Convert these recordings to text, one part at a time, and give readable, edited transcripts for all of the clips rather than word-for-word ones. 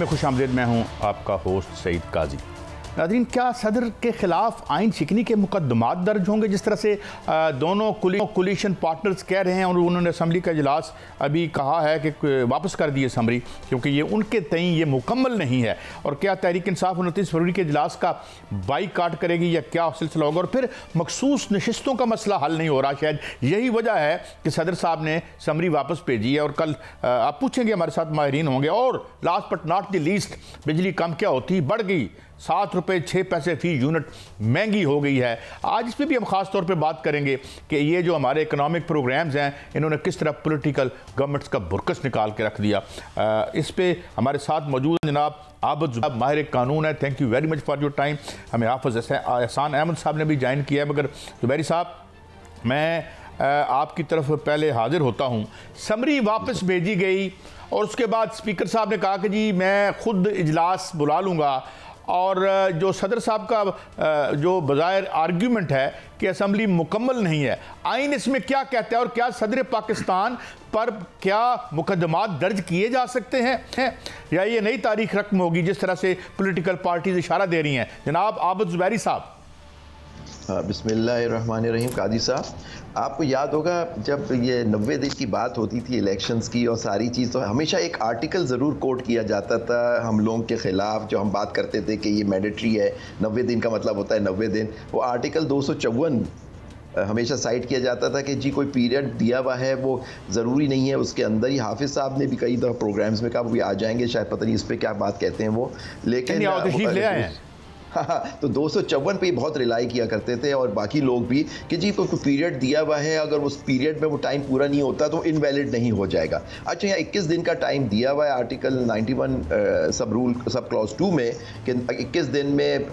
में खुशामदीद। मैं हूँ आपका होस्ट सईद काजी। नाज़रीन, क्या सदर के खिलाफ आइन शिकनी के मुकदमात दर्ज होंगे, जिस तरह से दोनों कोलिशन पार्टनर्स कह रहे हैं, और उन्होंने असम्बली का इजलास अभी कहा है कि वापस कर दिए असम्बली, क्योंकि ये उनके तई ये मुकम्मल नहीं है। और क्या तहरीक इंसाफ 29 फरवरी के इजलास का बाईकाट करेगी या क्या सिलसिला होगा? और फिर मखसूस नशिस्तों का मसला हल नहीं हो रहा। शायद यही वजह है कि सदर साहब ने असम्बली वापस भेजी है। और कल आप पूछेंगे, हमारे साथ माहिरीन होंगे। और last but not the least, बिजली कम क्या होती, बढ़ गई, 7 रुपये 6 पैसे फी यूनिट महंगी हो गई है। आज इस पर भी हम ख़ास तौर पे बात करेंगे कि ये जो हमारे इकोनॉमिक प्रोग्राम्स हैं, इन्होंने किस तरह पॉलिटिकल गवर्नमेंट्स का बुरकस निकाल के रख दिया। इस पे हमारे साथ मौजूद जनाब आबद ज़ुबैर, माहिर कानून है। Thank you very much for your time. हमें हाफिज़ एहसान अहमद साहब ने भी ज्वाइन किया है। मगर ज़ुबैरी साहब, मैं आपकी तरफ पहले हाजिर होता हूँ। समरी वापस भेजी गई और उसके बाद स्पीकर साहब ने कहा कि जी मैं खुद इजलास बुला लूँगा। और जो सदर साहब का जो बज़ाहिर आर्ग्यूमेंट है कि असम्बली मुकम्मल नहीं है, आइन इसमें क्या कहता है? और क्या सदर पाकिस्तान पर क्या मुकदमात दर्ज किए जा सकते हैं या ये नई तारीख रकम होगी, जिस तरह से पॉलिटिकल पार्टीज इशारा दे रही हैं? जनाब आबद ज़ुबैरी साहब। बिस्मिल्लाहिर्रहमानिर्रहीम। काजी साहब, आपको याद होगा जब ये 90 दिन की बात होती थी इलेक्शंस की और सारी चीज़, तो हमेशा एक आर्टिकल ज़रूर कोट किया जाता था हम लोगों के ख़िलाफ़, जो हम बात करते थे कि ये मैंडेटरी है, 90 दिन का मतलब होता है 90 दिन। वो आर्टिकल 254 हमेशा साइट किया जाता था कि जी कोई पीरियड दिया हुआ है, वो ज़रूरी नहीं है उसके अंदर ही। हाफिज़ साहब ने भी कई दफ़ा प्रोग्राम्स में कहा, वो भी आ जाएंगे शायद, पता नहीं इस पर क्या बात कहते हैं वो, लेकिन हाँ, तो 254 पे बहुत रिलाई किया करते थे और बाकी लोग भी कि जी कोई पीरियड दिया हुआ है, अगर उस पीरियड में वो टाइम पूरा नहीं होता तो इनवैलिड नहीं हो जाएगा। अच्छा, यहाँ 21 दिन का टाइम दिया हुआ है आर्टिकल 91 सब क्लॉज 2 में कि 21 दिन में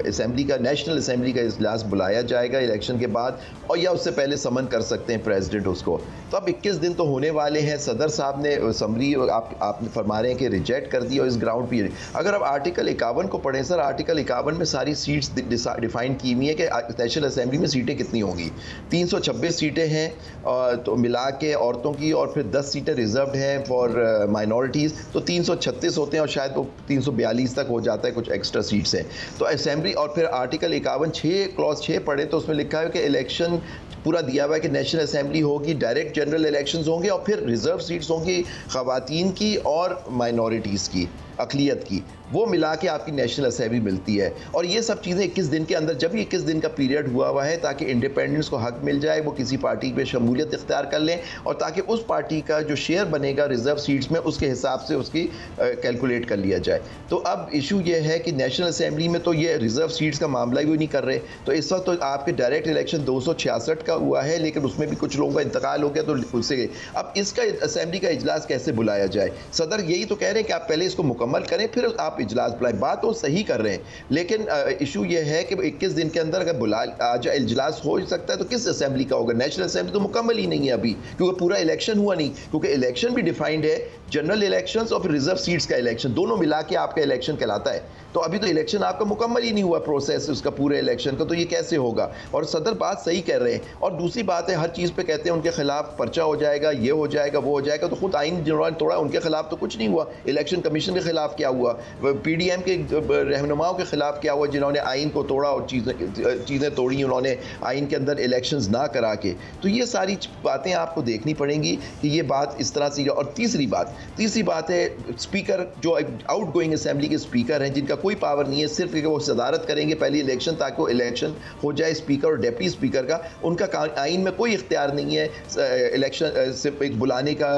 असेंबली का, नेशनल असेंबली का इजलास बुलाया जाएगा इलेक्शन के बाद, और या उससे पहले समन कर सकते हैं प्रेसिडेंट उसको। तो अब 21 दिन तो होने वाले हैं। सदर साहब ने असम्बली आप फरमा रहे हैं कि रिजेक्ट कर दी, और इस ग्राउंड पर अगर आप आर्टिकल 51 को पढ़ें सर, आर्टिकल 51 में सारी सीट्स डिफाइन की हुई है कि नेशनल असेंबली में सीटें कितनी होंगी। 326 सीटें हैं तो मिला के औरतों की, और फिर 10 सीटें रिजर्व्ड हैं फॉर माइनॉरिटीज़, तो 336 होते हैं, और शायद वो 342 तक हो जाता है, कुछ एक्स्ट्रा सीट्स हैं तो असेंबली। और फिर आर्टिकल 51 क्लॉज 6 पढ़े तो उसमें लिखा है कि इलेक्शन पूरा दिया हुआ है कि नेशनल असेंबली होगी, डायरेक्ट जनरल इलेक्शंस होंगे, और फिर रिजर्व सीट्स होंगी ख़वातीन की और माइनॉरिटीज़ की, अक़लियत की, वो मिला के आपकी नेशनल असेंबली मिलती है। और ये सब चीज़ें 21 दिन के अंदर, जब 21 दिन का पीरियड हुआ है ताकि इंडिपेंडेंस को हक मिल जाए, वो किसी पार्टी पे शमूलियत इख्तियार कर लें, और ताकि उस पार्टी का जो शेयर बनेगा रिजर्व सीट्स में, उसके हिसाब से उसकी कैलकुलेट कर लिया जाए। तो अब इशू ये है कि नेशनल असेंबली में तो ये रिजर्व सीट्स का मामला ही नहीं कर रहे। तो इस वक्त तो आपके डायरेक्ट इलेक्शन 266 का हुआ है, लेकिन उसमें भी कुछ लोगों का इंतकाल हो गया, तो उससे अब इसका असेंबली का इजलास कैसे बुलाया जाए? सदर यही तो कह रहे हैं कि आप पहले इसको मुकम्मल करें, फिर आप इजलास बुलाएं। बात तो सही कर रहे हैं, लेकिन इशू ये है कि 21 दिन के अंदर अगर आज इजलास हो सकता है तो किस असेंबली का होगा? नेशनल असेंबली तो मुकम्मल ही नहीं है अभी, क्योंकि पूरा इलेक्शन हुआ नहीं, क्योंकि इलेक्शन भी डिफाइंड है, जनरल इलेक्शंस और फिर रिजर्व सीट्स का इलेक्शन, दोनों मिला के आपका इलेक्शन कहलाता है। तो अभी तो इलेक्शन आपका मुकम्मल ही नहीं हुआ प्रोसेस उसका, पूरे इलेक्शन का, तो ये कैसे होगा? और सदर बात सही कह रहे हैं। और दूसरी बात है, हर चीज़ पे कहते हैं उनके खिलाफ पर्चा हो जाएगा, ये हो जाएगा, वो हो जाएगा, तो खुद आइन जिन्होंने तोड़ा उनके खिलाफ तो कुछ नहीं हुआ। इलेक्शन कमीशन के खिलाफ क्या हुआ? PDM के रहनुमाओं के खिलाफ क्या हुआ जिन्होंने आइन को तोड़ा और चीज़ें तोड़ी उन्होंने आइन के अंदर इलेक्शंस ना करा के? तो ये सारी बातें आपको देखनी पड़ेंगी कि ये बात इस तरह से। और तीसरी बात है स्पीकर, जो आउट गोइंग असेंबली के स्पीकर हैं, जिनका कोई पावर नहीं है, सिर्फ कि वो सदारत करेंगे पहले इलेक्शन, ताकि वो इलेक्शन हो जाए स्पीकर और डिप्टी स्पीकर का। उनका आइन में कोई इख्तियार नहीं है इलेक्शन सिर्फ एक बुलाने का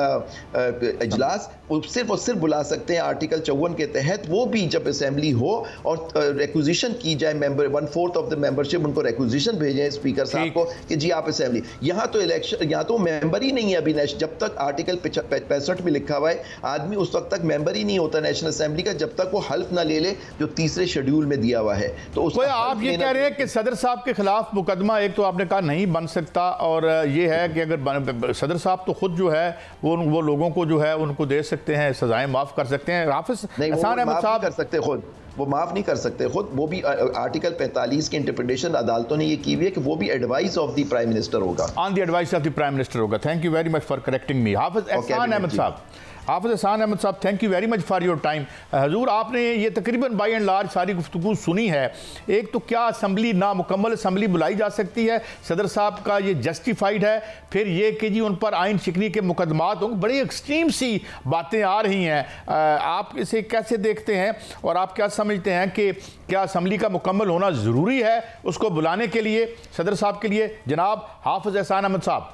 इजलास, सिर्फ और सिर्फ बुला सकते हैं आर्टिकल 54 के तहत, वो भी जब असेंबली हो और रिक्विजिशन की जाए, मेंबर 1/4 ऑफ द मेंबरशिप उनको रिक्विजिशन भेजें स्पीकर साहब को कि जी आप असेंबली। यहाँ तो इलेक्शन, यहाँ तो मेंबर ही नहीं है अभी। जब तक आर्टिकल 65 में लिखा हुआ है, आदमी उस वक्त तक मेंबर ही नहीं होता नेशनल असेंबली का, जब तक वो हल्फ ना ले ले जो तीसरे शेड्यूल में दिया हुआ है। तो आप ये कह रहे हैं कि सदर साहब के खिलाफ मुकदमा, एक तो आपने कहा नहीं बन सकता, और ये है कि अगर सदर साहब तो खुद जो है वो लोगों को जो है उनको दे सकते हैं, सजाएं माफ कर सकते हैं। हाफिज एहसान अहमद साहब कर सकते खुद, वो माफ़ नहीं कर सकते खुद। वो भी आर्टिकल 45 की इंटरप्रिटेशन अदालतों ने ये की हुई है कि वो भी advice of the prime minister होगा, on the advice of the prime minister होगा। Thank you very much for correcting me. Hafiz Ehsan Ahmad sahab, Hafiz Ehsan Ahmad sahab, thank you very much for your time. हजूर, आपने ये तकरीबन बाई एंड लार्ज सारी गुफ्तगू सुनी है। एक तो क्या असम्बली नामुकम्मल असम्बली बुलाई जा सकती है, सदर साहब का ये जस्टिफाइड है। फिर ये कि जी उन पर आइन शिकनी के मुकदमात होंगे, बड़ी एक्सट्रीम सी बातें आ रही हैं। आप इसे कैसे देखते हैं और आप क्या समझते हैं कि क्या असम्बली का मुकम्मल होना ज़रूरी है उसको बुलाने के लिए, सदर साहब के लिए? जनाब हाफिज एहसान अहमद साहब।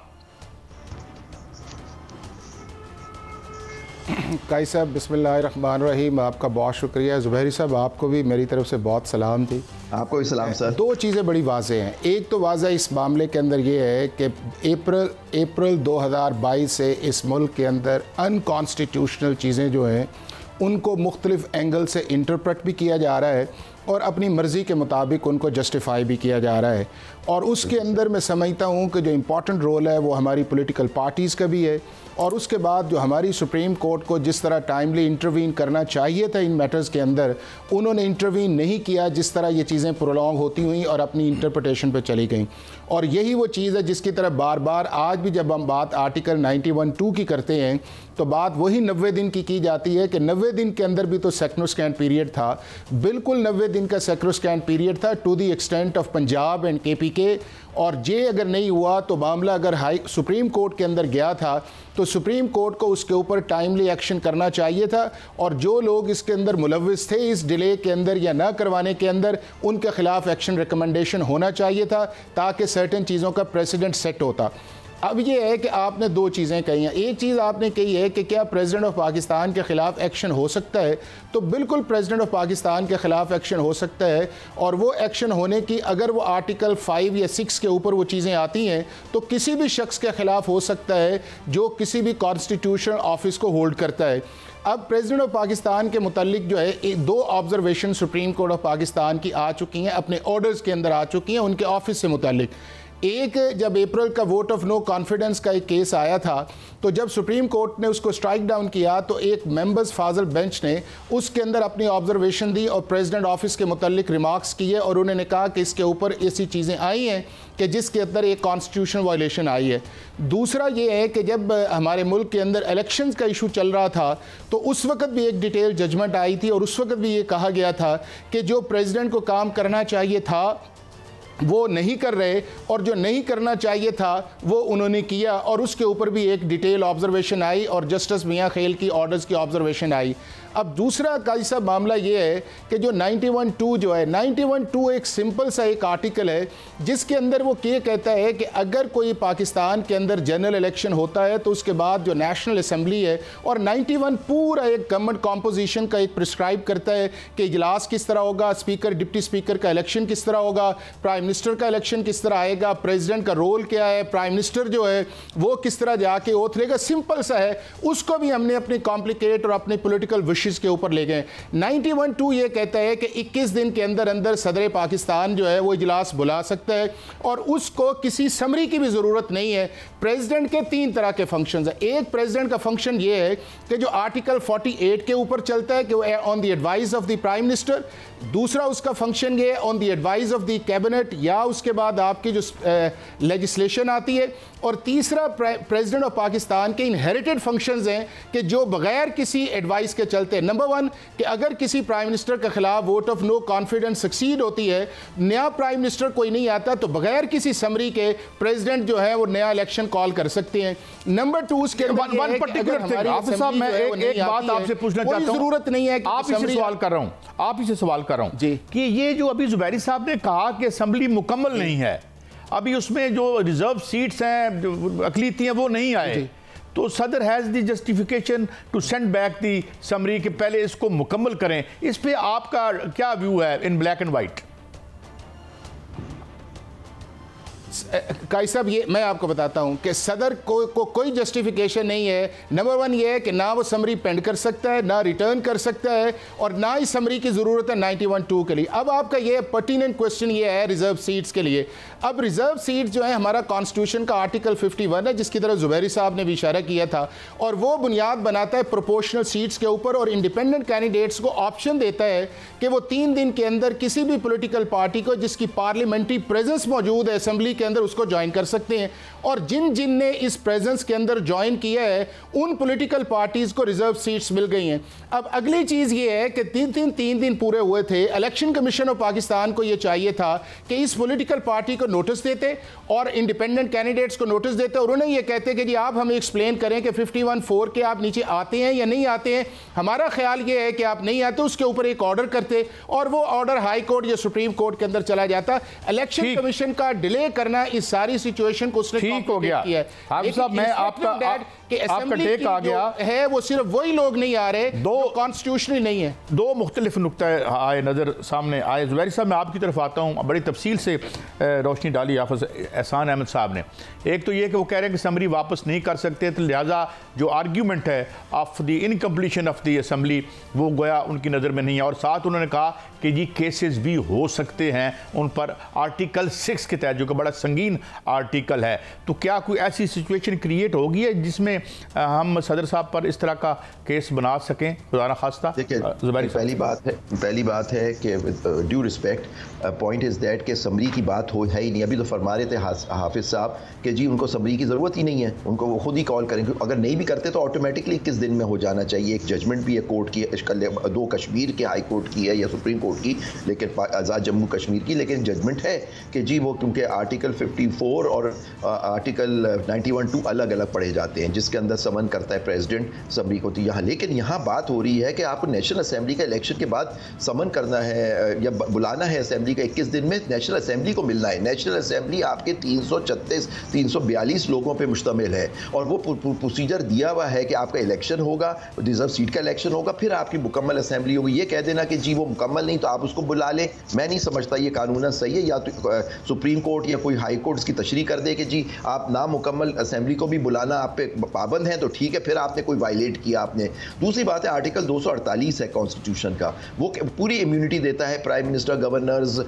काई साहब बिस्मिल्लाहिर्रहमानिर्रहीम, आपका बहुत शुक्रिया। ज़ुबैरी साहब, आपको भी मेरी तरफ से बहुत सलाम थी। आपको भी सलाम सर। दो चीज़ें बड़ी वाज़ेह हैं। एक तो वाज़ेह इस मामले के अंदर ये है कि अप्रैल 2022 से इस मुल्क के अंदर अनकॉन्स्टिट्यूशनल चीज़ें जो हैं उनको मुख्तलिफ एंगल से इंटरप्रेट भी किया जा रहा है और अपनी मर्ज़ी के मुताबिक उनको जस्टिफाई भी किया जा रहा है। और उसके अंदर मैं समझता हूँ कि जो इम्पॉर्टेंट रोल है वो हमारी पॉलिटिकल पार्टीज़ का भी है, और उसके बाद जो हमारी सुप्रीम कोर्ट को जिस तरह टाइमली इंटरवीन करना चाहिए था इन मैटर्स के अंदर, उन्होंने इंटरवीन नहीं किया। जिस तरह ये चीज़ें प्रोलॉन्ग होती हुई और अपनी इंटरप्रिटेशन पे चली गई, और यही वो चीज़ है जिसकी तरफ बार बार आज भी जब हम बात आर्टिकल 91(2) की करते हैं तो बात वही 90 दिन की जाती है कि 90 दिन के अंदर भी तो सेक्नोस्कैन पीरियड था, बिल्कुल 90 दिन का सेक्नोस्कैन पीरियड था to the extent of Punjab and KPK। और ये अगर नहीं हुआ तो मामला अगर सुप्रीम कोर्ट के अंदर गया था तो सुप्रीम कोर्ट को उसके ऊपर टाइमली एक्शन करना चाहिए था, और जो लोग इसके अंदर मुलव्विस थे इस डिले के अंदर या ना करवाने के अंदर, उनके खिलाफ एक्शन रिकमेंडेशन होना चाहिए था ताकि सर्टेन चीज़ों का प्रेसिडेंट सेट होता। अब ये है कि आपने दो चीज़ें कही हैं। एक चीज़ आपने कही है कि क्या प्रेसिडेंट ऑफ पाकिस्तान के ख़िलाफ़ एक्शन हो सकता है, तो बिल्कुल प्रेसिडेंट ऑफ पाकिस्तान के ख़िलाफ़ एक्शन हो सकता है, और वो एक्शन होने की अगर वो आर्टिकल 5 या 6 के ऊपर वो चीज़ें आती हैं तो किसी भी शख्स के ख़िलाफ़ हो सकता है जो किसी भी कॉन्स्टिट्यूशनल ऑफिस को होल्ड करता है। अब प्रेसिडेंट ऑफ पाकिस्तान के मुतालिक जो है दो observation supreme court of Pakistan की आ चुकी हैं, अपने ऑर्डर्स के अंदर आ चुकी हैं उनके ऑफिस से मुतालिक। एक, जब अप्रैल का वोट ऑफ नो कॉन्फिडेंस का एक केस आया था तो जब सुप्रीम कोर्ट ने उसको स्ट्राइक डाउन किया तो एक मेंबर्स फाजल बेंच ने उसके अंदर अपनी ऑब्जर्वेशन दी और प्रेसिडेंट ऑफिस के मुतालिक रिमार्क्स किए, और उन्होंने कहा कि इसके ऊपर ऐसी चीज़ें आई हैं कि जिसके अंदर एक कॉन्स्टिट्यूशन वायलेशन आई है। दूसरा ये है कि जब हमारे मुल्क के अंदर इलेक्शंस का इशू चल रहा था तो उस वक्त भी एक डिटेल जजमेंट आई थी, और उस वक्त भी ये कहा गया था कि जो प्रेसिडेंट को काम करना चाहिए था वो नहीं कर रहे, और जो नहीं करना चाहिए था वो उन्होंने किया, और उसके ऊपर भी एक डिटेल ऑब्जर्वेशन आई और जस्टिस मियां खेल की ऑर्डर्स की ऑब्जर्वेशन आई। अब दूसरा कैसा मामला ये है कि जो 91(2) जो है, 91(2) एक सिंपल सा एक आर्टिकल है जिसके अंदर वो ये कहता है कि अगर कोई पाकिस्तान के अंदर जनरल इलेक्शन होता है तो उसके बाद जो नेशनल असम्बली है, और 91 पूरा एक गवर्नमेंट कॉम्पोजिशन का एक प्रिस्क्राइब करता है कि इजलास किस तरह होगा, स्पीकर डिप्टी स्पीकर का इलेक्शन किस तरह होगा, प्राइम मिनिस्टर का इलेक्शन किस तरह आएगा, प्रेसिडेंट का रोल क्या है, प्राइम मिनिस्टर जो है वो किस तरह जाके ओथ लेगा। सिंपल सा है, उसको भी हमने अपने कॉम्प्लिकेट और अपने पोलिटिकल के ऊपर ले गए। 91(2) ये कहता है कि 21 दिन के अंदर अंदर सदर पाकिस्तान जो है वो इजलास बुला सकता है, और उसको किसी समरी की भी ज़रूरत नहीं है। प्रेसिडेंट के 3 तरह के फंक्शंस हैं। एक, प्रेसिडेंट का फंक्शन ये है कि जो आर्टिकल 48 के ऊपर चलता है कि वो on the advice of the prime minister. दूसरा उसका फंक्शन ये है on the advice of the cabinet, या उसके बाद आपकी जो लेजिस्लेशन आती है। और तीसरा, प्रेसिडेंट ऑफ पाकिस्तान के इनहेरिटेड फंक्शंस हैं कि जो बगैर किसी एडवाइस के चलते हैं। नंबर 1 कि अगर किसी प्राइम मिनिस्टर के खिलाफ vote of no confidence succeed होती है, नया प्राइम मिनिस्टर कोई नहीं आता, तो बगैर किसी समरी के प्रेसिडेंट जो है वो नया इलेक्शन कॉल कर सकते हैं। नंबर 2 उसके एक बात आपसे पूछना चाहता हूं, जरूरत नहीं है, आप इसे सवाल कर रहा हूं जी, कि ये जो अभी जुबैरी साहब ने कहा कि असेंबली मुकम्मल नहीं है, अभी उसमें जो रिजर्व सीट्स हैं, जो अकलीती हैं, वो नहीं आए, तो सदर has the justification to send back the summary के पहले इसको मुकम्मल करें। इस पे आपका क्या व्यू है इन ब्लैक एंड वाइट? काई साहब, ये मैं आपको बताता हूं कि सदर को कोई जस्टिफिकेशन नहीं है। नंबर वन ये है कि ना वो समरी पेंड कर सकता है, ना रिटर्न कर सकता है, और ना ही समरी की ज़रूरत है 91(2) के लिए। अब आपका ये पर्टिनेंट क्वेश्चन ये है रिजर्व सीट्स के लिए। अब रिजर्व सीट जो है हमारा कॉन्स्टिट्यूशन का आर्टिकल 51 है, जिसकी तरफ जुबैरी साहब ने भी इशारा किया था, और वो बुनियाद बनाता है प्रोपोर्शनल सीट्स के ऊपर, और इंडिपेंडेंट कैंडिडेट्स को ऑप्शन देता है कि वो 3 दिन के अंदर किसी भी पॉलिटिकल पार्टी को जिसकी पार्लियामेंट्री प्रेजेंस मौजूद है असेंबली के अंदर उसको ज्वाइन कर सकते हैं। और जिन जिन ने इस प्रेजेंस के अंदर ज्वाइन किया है उन पॉलिटिकल पार्टीज को रिजर्व सीट्स मिल गई हैं। अब अगली चीज़ ये है कि 3 दिन पूरे हुए थे, इलेक्शन कमीशन ऑफ पाकिस्तान को ये चाहिए था कि इस पॉलिटिकल पार्टी को नोटिस देते और इंडिपेंडेंट कैंडिडेट्स को नोटिस देते, और उन्हें ये कहते कि जी आप हमें एक्सप्लेन करें कि 51(4) के आप नीचे आते हैं या नहीं आते हैं। हमारा ख्याल ये है कि आप नहीं आते, उसके ऊपर एक ऑर्डर करते और वो ऑर्डर हाई कोर्ट या सुप्रीम कोर्ट के अंदर चला जाता। इलेक्शन कमीशन का डिले करना इस सारी सिचुएशन को उसने ठीक हो गया। हाफिज साहब, मैं आपका टेक आ गया है, वो सिर्फ वही लोग नहीं आ रहे जो कॉन्स्टिट्यूशनली नहीं है। दो मुख्तलिफ नुक्ता आए नज़र सामने आए। जुबैरी साहब, मैं आपकी तरफ आता हूँ। बड़ी तफसील से रोशनी डाली हाफिज एहसान अहमद साहब ने। एक तो ये कि वो कह रहे हैं कि असम्बली वापस नहीं कर सकते, तो लिहाजा जो आर्ग्यूमेंट है of the incompletion of the assembly वो गोया उनकी नज़र में नहीं है। और साथ उन्होंने कहा कि जी केसेस भी हो सकते हैं उन पर आर्टिकल 6 के तहत, जो कि बड़ा संगीन आर्टिकल है। तो क्या कोई ऐसी सिचुएशन क्रिएट होगी है जिसमें हम सदर साहब पर इस तरह का केस बना सकें खुदा खास्ता? देखिए, पहली बात है कि due respect point is that कि समरी की बात हो है ही नहीं। अभी तो फरमा रहे थे हाफिज साहब कि जी उनको समरी की ज़रूरत ही नहीं है, उनको वो खुद ही कॉल करेंगे। अगर नहीं भी करते तो ऑटोमेटिकली 21 दिन में हो जाना चाहिए। एक जजमेंट भी है कोर्ट की, 2 कश्मीर के हाई कोर्ट की है या सुप्रीम कोर्ट की, लेकिन आज़ाद जम्मू कश्मीर की, लेकिन जजमेंट है कि जी वो क्योंकि आर्टिकल 54 और आर्टिकल 91(2) अलग अलग पढ़े जाते हैं, जिसके अंदर समन करता है प्रेसिडेंट समरी को। तो यहाँ लेकिन यहाँ बात हो रही है कि आपको नेशनल असेंबली का इलेक्शन के बाद समन करना है या बुलाना है असेंबली का 21 दिन में, नेशनल असेंबली को मिलना है। नेशनल असेंबली आपके 342 लोगों पे मुश्तमिल है, और वो प्रोसीजर दिया हुआ है कि आपका इलेक्शन होगा, रिजर्व सीट का इलेक्शन होगा, फिर आपकी मुकम्मल असेंबली होगी। ये कह देना कि जी वो मुकम्मल नहीं तो आप उसको बुला लें, मैं नहीं समझता ये कानूनन सही है। या तो सुप्रीम कोर्ट या कोई हाई कोर्ट इसकी तशरीह कर दे कि जी आप नामुकम्मल असेंबली को भी बुलाना आप पे पाबंद हैं, तो ठीक है, फिर आपने कोई वायलेट किया आपने। दूसरी बात है आर्टिकल 248 है कॉन्स्टिट्यूशन का, वो पूरी इम्यूनिटी देता है प्राइम मिनिस्टर, गवर्नर्स,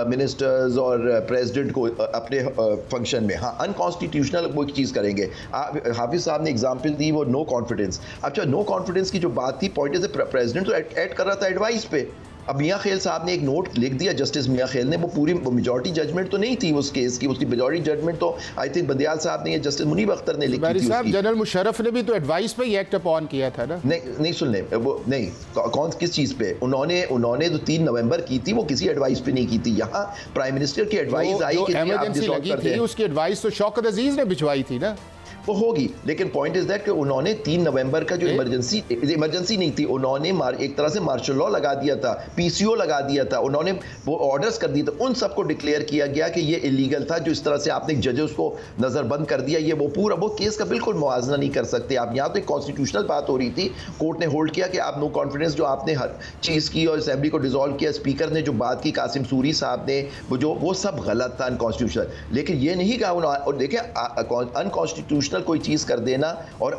मिनिस्टर्स और प्रेसिडेंट को अपने फंक्शन में। हाँ, अनकॉन्स्टिट्यूशनल वो एक चीज़ करेंगे। हाफिज साहब ने एग्जाम्पल दी वो नो कॉन्फिडेंस। अच्छा, नो कॉन्फिडेंस की जो बात थी, पॉइंट इज प्रेसिडेंट तो ऐड कर रहा था एडवाइस पे। अब मियाँ खेल साहब ने एक नोट लिख दिया, जस्टिस मियाँ खेल ने, वो पूरी मेजॉरिटी जजमेंट तो नहीं थी उस केस की, उसकी मेजॉरिटी जजमेंट तो आई थिंक बंदियाल साहब ने, जस्टिस मुनीब अख्तर ने लिखी थी। साहब, जनरल मुशर्रफ ने भी तो एडवाइस पे ही एक्ट अपॉन किया था ना? नहीं सुन ले, वो नहीं, कौन किस चीज़ पे उन्होंने जो 3 नवंबर की थी वो किसी एडवाइस पे नहीं की थी। यहाँ प्राइम मिनिस्टर की एडवाइस आई कि इमरजेंसी लगी थी, उसकी एडवाइस तो शौकत अजीज ने भिजवाई थी ना, वो होगी। लेकिन पॉइंट इज दैट कि उन्होंने 3 नवंबर का जो इमरजेंसी नहीं थी, उन्होंने एक तरह से मार्शल लॉ लगा दिया था, पीसीओ लगा दिया था, उन्होंने वो ऑर्डर्स कर दिए थे, उन सबको डिक्लेयर किया गया कि ये इलीगल था। जो इस तरह से आपने जजेस को नजरबंद कर दिया, ये वो पूरा वो केस का बिल्कुल मुआवजा नहीं कर सकते आप। यहाँ तो एक कॉन्स्टिट्यूशनल बात हो रही थी, कोर्ट ने होल्ड किया कि आप नो कॉन्फिडेंस जो आपने हर चीज़ की और असेंबली को डिसॉल्व किया, स्पीकर ने जो बात की, कासिम सूरी साहब ने, वो सब गलत था, अनकॉन्स्टिट्यूशनल। लेकिन ये नहीं कहा और देखें, अनकॉन्स्टिट्यूशनल कोई चीज़ कर देना और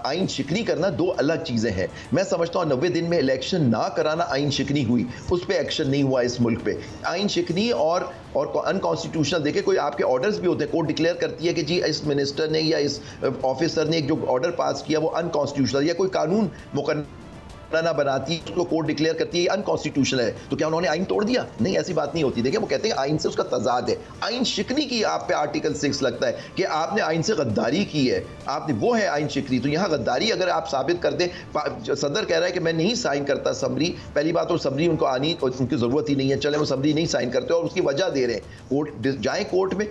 आइन शिकनी करना दो अलग चीजें हैं। मैं समझता हूं 90 दिन में इलेक्शन ना कराना आइन शिकनी हुई, उस पर एक्शन नहीं हुआ इस मुल्क पे। आइन शिकनी और अनकॉन्स्टिट्यूशनल, देखिए कोई आपके ऑर्डर्स भी होते हैं, कोर्ट डिक्लेयर करती है कि जी इस मिनिस्टर ने या इस ऑफिसर ने एक जो ऑर्डर पास किया वो अनकॉन्स्टिट्यूशनल, या कोई कानून मुकर्रर बनाती है उसको कोर्ट डिक्लेयर करती है अनकॉन्स्टिट्यूशनल है, तो क्या उन्होंने आइन तोड़ दिया? नहीं, ऐसी बात नहीं होती। देखिए वो कहते हैं आइन से उसका तजाद है। आइन शिकनी की आप पे आर्टिकल 6 लगता है कि आपने आइन से गद्दारी की है, आपने, वो है आइन शिकनी। तो यहाँ गद्दारी अगर आप साबित कर दें, सदर कह रहा है कि मैं नहीं साइन करता समरी, पहली बात तो समरी उनको आनी उनकी जरूरत ही नहीं है, चले वो समरी नहीं साइन करते और उसकी वजह दे रहे हैं। कोर्ट जाए, कोर्ट में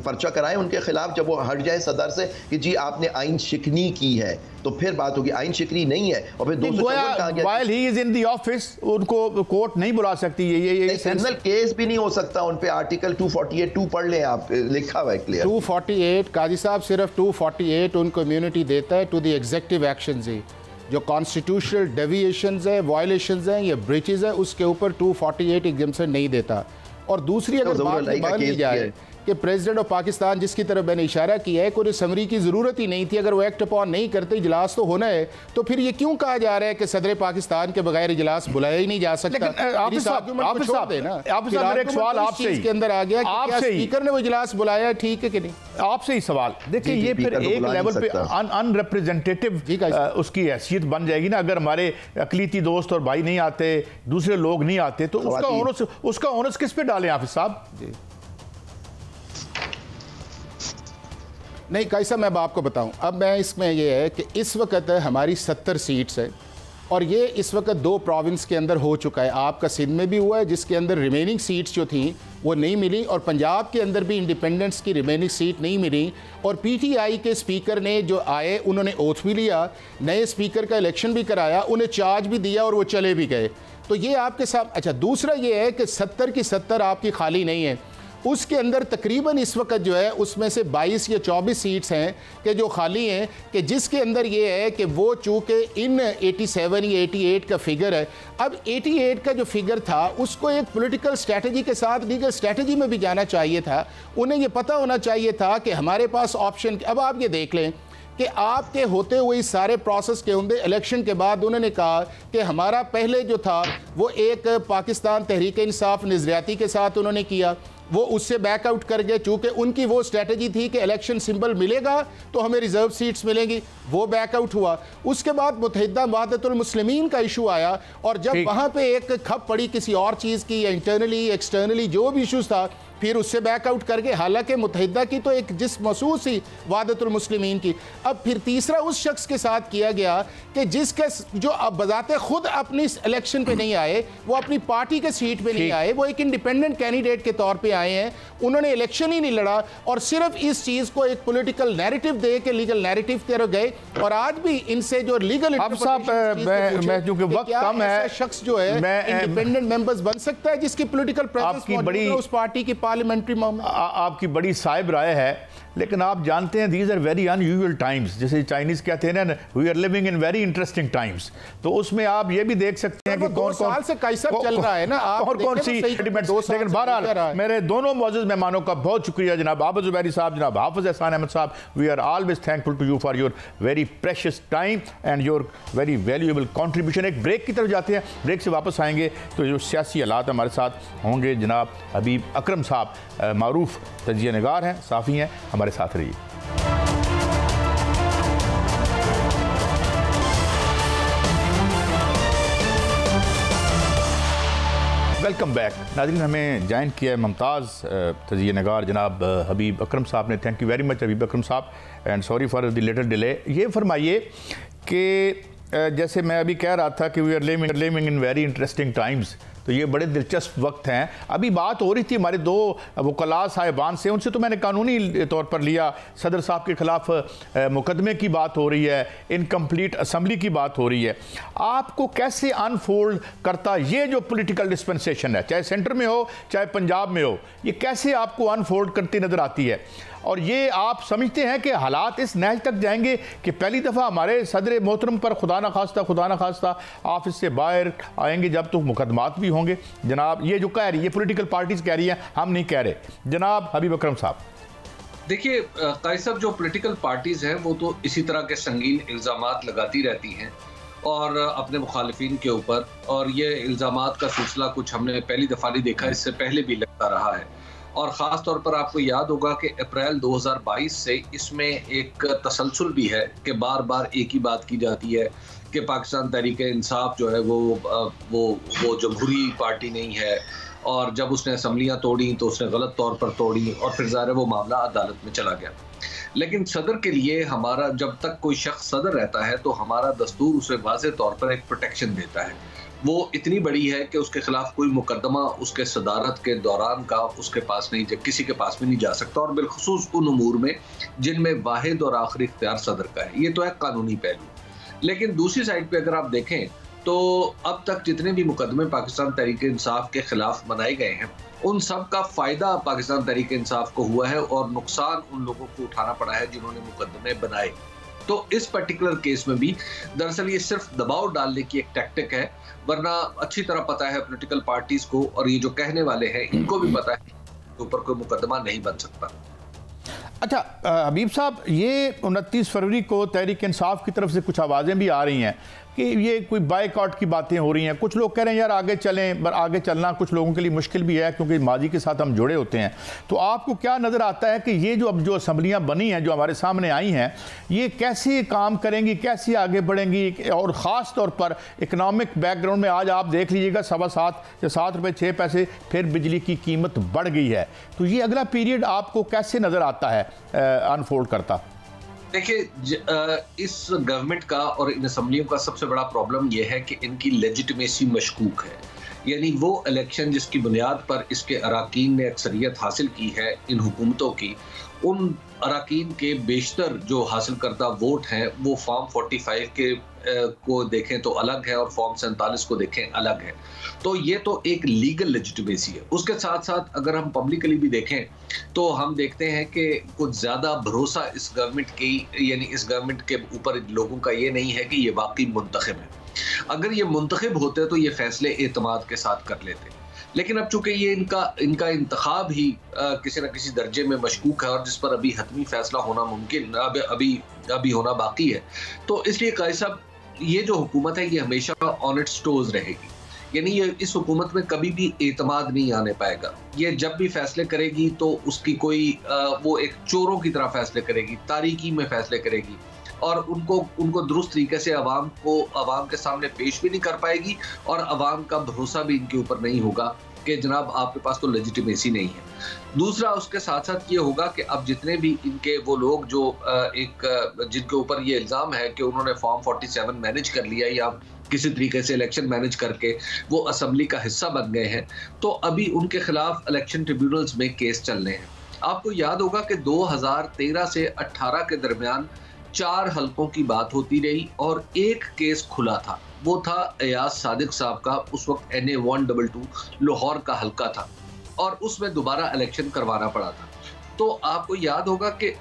पर्चा कराएं उनके खिलाफ, जब वो हट जाए सदर से कि जी आपने आइन शिकनी की है, तो फिर बात होगी। आइन शिकनी नहीं है। और फिर 254 कहा गया while he is in the office, उनको कोर्ट नहीं बुला सकती। ये क्रिमिनल केस भी नहीं हो सकता उन पे। आर्टिकल 248(2) पढ़ लें आप, लिखा हुआ है क्लियर। 248 काजी साहब, सिर्फ 248 उनको इम्यूनिटी देता है टू द एग्जीक्यूटिव एक्शंस ही। जो कॉन्स्टिट्यूशनल डेविएशंस है, वायलेशंस हैं या ब्रीचेस है, उसके ऊपर 248 एग्जम्पशन नहीं देता। और दूसरी अगर बात मान ली जाए कि प्रेसिडेंट ऑफ पाकिस्तान, जिसकी तरफ मैंने इशारा किया है, कोई समरी की ज़रूरत ही नहीं थी। अगर वो एक्ट अपॉन नहीं करते, इजलास तो होना है, तो फिर ये क्यों कहा जा रहा है कि सदर पाकिस्तान के बगैर इजलास बुलाया ही नहीं जा सकता? के अंदर आ गया कि स्पीकर ने वो इजलास बुलाया, ठीक है कि नहीं? आपसे ही सवाल, देखिए ये फिर एक लेवल पे अनरिप्रेजेंटेटिव उसकी हैसियत बन जाएगी ना। अगर हमारे अकलीती दोस्त और भाई नहीं आते, दूसरे लोग नहीं आते, तो उसका ओनस किस पे डालें हाफिज साहब? नहीं कैसा, मैं आपको बताऊं, अब मैं इसमें ये है कि इस वक्त हमारी 70 सीट्स है और ये इस वक्त 2 प्रोविंस के अंदर हो चुका है। आपका सिंध में भी हुआ है जिसके अंदर रिमेनिंग सीट्स जो थी वो नहीं मिली, और पंजाब के अंदर भी इंडिपेंडेंट्स की रिमेनिंग सीट नहीं मिली। और पीटीआई के स्पीकर ने जो आए उन्होंने ओथ भी लिया, नए स्पीकर का इलेक्शन भी कराया, उन्हें चार्ज भी दिया और वो चले भी गए। तो ये आपके साथ। अच्छा, दूसरा ये है कि 70 की 70 आपकी खाली नहीं है, उसके अंदर तकरीबन इस वक्त जो है उसमें से 22 या 24 सीट्स हैं कि जो खाली हैं, कि जिसके अंदर ये है कि वो चूँकि इन 87 या 88 का फिगर है। अब 88 का जो फिगर था उसको एक पॉलिटिकल स्ट्रैटेजी के साथ लीगल स्ट्रैटेजी में भी जाना चाहिए था। उन्हें ये पता होना चाहिए था कि हमारे पास ऑप्शन। अब आप ये देख लें कि आपके होते हुए इस सारे प्रोसेस के अंदर इलेक्शन के बाद उन्होंने कहा कि हमारा पहले जो था वो एक पाकिस्तान तहरीक इंसाफ नज़रियाती के साथ उन्होंने किया, वो उससे बैकआउट कर गए, चूँकि उनकी वो स्ट्रेटजी थी कि इलेक्शन सिंबल मिलेगा तो हमें रिजर्व सीट्स मिलेंगी, वो बैकआउट हुआ। उसके बाद मुत्तहिदा वहदतुल मुस्लिमीन का इशू आया, और जब वहाँ पे एक खप पड़ी किसी और चीज़ की, या इंटरनली एक्सटर्नली जो भी इशूज़ था, फिर उससे बैकआउट करके, हालांकि मुत्तहिदा की तो एक जिस महसूस ही वहदतुल मुस्लिमीन की। अब फिर तीसरा उस शख्स के साथ किया गया कि जिसके जो अब बजाते खुद अपनी इलेक्शन पे नहीं आए, वो अपनी पार्टी के सीट पे नहीं आए, वो एक इंडिपेंडेंट कैंडिडेट के तौर पे आए हैं, उन्होंने इलेक्शन ही नहीं लड़ा, और सिर्फ इस चीज़ को एक पॉलिटिकल नैरेटिव दे के लीगल नैरेटिव तरफ गए। और आज भी इनसे जो लीगल शख्स जो है इंडिपेंडेंट मेंबर्स बन सकता है जिसकी पॉलिटिकल प्रेजेंस उस पार्टी की पार्लियामेंट्री में। आपकी बड़ी साहिब राय है, लेकिन आप जानते हैं these are very unusual times, जैसे चाइनीज कहते हैं ना, we are living in very interesting times. तो उसमें आप ये भी देख सकते हैं कि कौन साल से कैसा चल रहा है ना, और कौन सी। लेकिन बहरहाल मेरे दोनों मौजूद मेहमानों का बहुत शुक्रिया, जनाब आबिद ज़ुबैरी साहब, जनाब हाफिज एहसान अहमद साहब। We are always thankful to you for your very precious time and your very valuable contribution. एक ब्रेक की तरफ जाते हैं, ब्रेक से वापस आएंगे तो जो सियासी हालात हमारे साथ होंगे, जनाब हबीब अकरम साहब मारूफ तजिया निगार हैं, साफ़ी हैं, हमारे साथ रहिए। वेलकम बैक नाज़रीन। हमें ज्वाइन किया है मुमताज़ तजिया निगार जनाब हबीब अकरम साहब ने। थैंक यू वेरी मच हबीब अकरम साहब, and sorry for the little delay. ये फरमाइए कि जैसे मैं अभी कह रहा था कि we are living in very interesting times, तो ये बड़े दिलचस्प वक्त हैं। अभी बात हो रही थी हमारे 2 वकला साहिबान से, उनसे तो मैंने कानूनी तौर पर लिया, सदर साहब के खिलाफ मुकदमे की बात हो रही है, इनकम्प्लीट असम्बली की बात हो रही है। आपको कैसे अनफोल्ड करता ये जो पॉलिटिकल डिस्पेंसेशन है, चाहे सेंटर में हो चाहे पंजाब में हो, ये कैसे आपको अनफोल्ड करती नज़र आती है? और ये आप समझते हैं कि हालात इस नहज तक जाएंगे कि पहली दफ़ा हमारे सदर मोहतरम पर खुदा न खास्ता आप इससे बाहर आएंगे जब तो मुकदमात भी होंगे? जनाब ये जो कह रही है पॉलिटिकल पार्टीज़ कह रही हैं, हम नहीं कह रहे। जनाब हबीब अकरम साहब। देखिए कायद साहब, जो पॉलिटिकल पार्टीज़ हैं वो तो इसी तरह के संगीन इल्ज़ामात लगाती रहती हैं और अपने मुखालिफिन के ऊपर, और ये इल्ज़ामात का सिलसिला कुछ हमने पहली दफ़ा नहीं देखा, इससे पहले भी लगता रहा है। और ख़ास तौर पर आपको याद होगा कि अप्रैल 2022 से इसमें एक तसलसल भी है कि बार बार एक ही बात की जाती है कि पाकिस्तान तहरीक इंसाफ जो है वो जमहूरी पार्टी नहीं है, और जब उसने असम्बलियाँ तोड़ी तो उसने गलत तौर पर तोड़ी, और फिर ज़ाहिर वो मामला अदालत में चला गया। लेकिन सदर के लिए हमारा, जब तक कोई शख्स सदर रहता है तो हमारा दस्तूर उसे वाज़े तौर पर एक प्रोटेक्शन देता है। वो इतनी बड़ी है कि उसके खिलाफ कोई मुकदमा उसके सदारत के दौरान का उसके पास नहीं, किसी के पास भी नहीं जा सकता, और बिलखुसूस उन उमूर में जिनमें वाहिद और आखिरी इख्तियार सदर का है। ये तो है कानूनी पहलू। लेकिन दूसरी साइड पे अगर आप देखें तो अब तक जितने भी मुकदमे पाकिस्तान तहरीक इंसाफ के खिलाफ बनाए गए हैं, उन सब का फ़ायदा पाकिस्तान तहरीक इंसाफ को हुआ है और नुकसान उन लोगों को उठाना पड़ा है जिन्होंने मुकदमे बनाए। तो इस पर्टिकुलर केस में भी दरअसल ये सिर्फ दबाव डालने की एक टैक्टिक है, वरना अच्छी तरह पता है पॉलिटिकल पार्टीज को, और ये जो कहने वाले हैं इनको भी पता है ऊपर कोई मुकदमा नहीं बन सकता। अच्छा हबीब साहब, ये 29 फरवरी को तहरीक इंसाफ की तरफ से कुछ आवाज़ें भी आ रही हैं कि ये कोई बायकॉट की बातें हो रही हैं। कुछ लोग कह रहे हैं यार आगे चलें, पर आगे चलना कुछ लोगों के लिए मुश्किल भी है क्योंकि माजी के साथ हम जुड़े होते हैं। तो आपको क्या नज़र आता है कि ये जो अब जो असम्बलियाँ बनी हैं, जो हमारे सामने आई हैं, ये कैसे काम करेंगी, कैसे आगे बढ़ेंगी? और ख़ास तौर पर इकनॉमिक बैकग्राउंड में आज आप देख लीजिएगा 7.25 या 7 रुपये 6 पैसे फिर बिजली की कीमत बढ़ गई है। तो ये अगला पीरियड आपको कैसे नज़र आता है अनफोल्ड करता? देखिए, इस गवर्नमेंट का और इन असम्बलियों का सबसे बड़ा प्रॉब्लम यह है कि इनकी लेजिटिमेसी मशकूक है। यानी वो इलेक्शन जिसकी बुनियाद पर इसके अराकीन ने अक्सरियत हासिल की है इन हुकूमतों की, उन अराकीन के बेशतर जो हासिल करदा वोट हैं वो फॉर्म 45 के को देखें तो अलग है और फॉर्म 47 को देखें अलग है। तो ये तो एक लीगल लेजिटिमेसी है। उसके साथ साथ अगर हम पब्लिकली भी देखें तो हम देखते हैं कि कुछ ज़्यादा भरोसा इस गवर्नमेंट की, यानी इस गवर्नमेंट के ऊपर लोगों का ये नहीं है कि ये वाकई मुंतखब है। अगर ये मुंतखब होते तो ये फैसले एतमाद के साथ कर लेते, लेकिन अब चूंकि ये इनका इंतखाब ही किसी न किसी दर्जे में मशकूक है और जिस पर अभी हतमी फैसला होना मुमकिन अभी होना बाकी है, तो इसलिए कायद साहब ये जो हुकूमत है ये हमेशा ऑन इट्स टोज रहेगी। यानी ये इस हुकूमत में कभी भी एतमाद नहीं आने पाएगा। ये जब भी फैसले करेगी तो उसकी कोई वो एक चोरों की तरह फैसले करेगी, तारीकी में फैसले करेगी और उनको दुरुस्त तरीके से अवाम के सामने पेश भी नहीं कर पाएगी और अवाम का भरोसा भी इनके ऊपर नहीं होगा कि जनाब आपके पास तो लेजिटिमेसी नहीं है। दूसरा उसके साथ साथ ये होगा कि अब जितने भी इनके वो लोग जो जिनके ऊपर ये इल्ज़ाम है कि उन्होंने फॉर्म 47 मैनेज कर लिया या किसी तरीके से इलेक्शन मैनेज करके वो असम्बली का हिस्सा बन गए हैं, तो अभी उनके खिलाफ इलेक्शन ट्रिब्यूनल्स में केस चल रहे हैं। आपको याद होगा कि 2013 से 18 के दरमियान 4 हलकों की बात होती रही और एक केस खुला था, वो था एयाज सादिक साहब का, उस वक्त NA 122 लाहौर का हलका था और उसमें दोबारा इलेक्शन करवाना पड़ा था। तो आपको याद होगा कि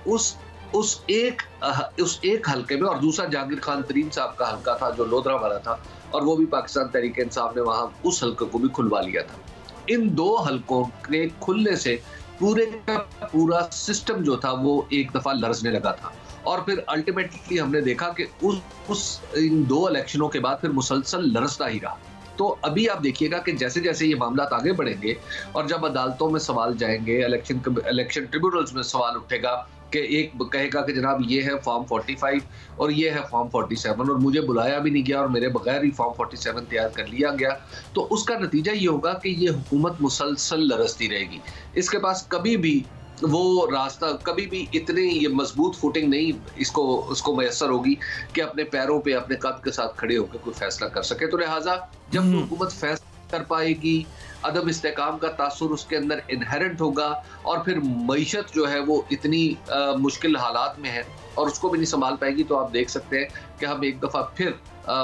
उस एक हलके में, और दूसरा जहांगीर खान तरीन साहब का हलका था जो लोधरा वाला था, और वो भी पाकिस्तान तहरीक इंसाफ ने वहां उस हलके को भी खुलवा लिया था। इन 2 हलकों के खुलने से पूरे का पूरा सिस्टम जो था वो एक दफा लरसने लगा था और फिर अल्टीमेटली हमने देखा कि इन 2 इलेक्शनों के बाद फिर मुसलसल लरसता ही रहा। तो अभी आप देखिएगा कि जैसे जैसे ये मामला आगे बढ़ेंगे और जब अदालतों में सवाल जाएंगे, इलेक्शन ट्रिब्यूनल्स में सवाल उठेगा कि एक कहेगा कि जनाब ये है फॉर्म 45 और ये है फॉर्म 47 और मुझे बुलाया भी नहीं गया और मेरे बगैर ही फॉर्म 47 तैयार कर लिया गया, तो उसका नतीजा ये होगा कि ये हुकूमत मुसलसल लरसती रहेगी। इसके पास कभी भी वो रास्ता, कभी भी इतनी ये मजबूत फुटिंग नहीं इसको मैसर होगी कि अपने पैरों पे अपने कद के साथ खड़े होकर कोई फैसला कर सके। तो लिहाजा जब हुकूमत फैसला कर पाएगी, अदम इस्तेकाम का तासुर उसके अंदर इनहेरेंट होगा और फिर मईशत जो है वो इतनी मुश्किल हालात में है और उसको भी नहीं संभाल पाएगी, तो आप देख सकते हैं कि हम एक दफ़ा फिर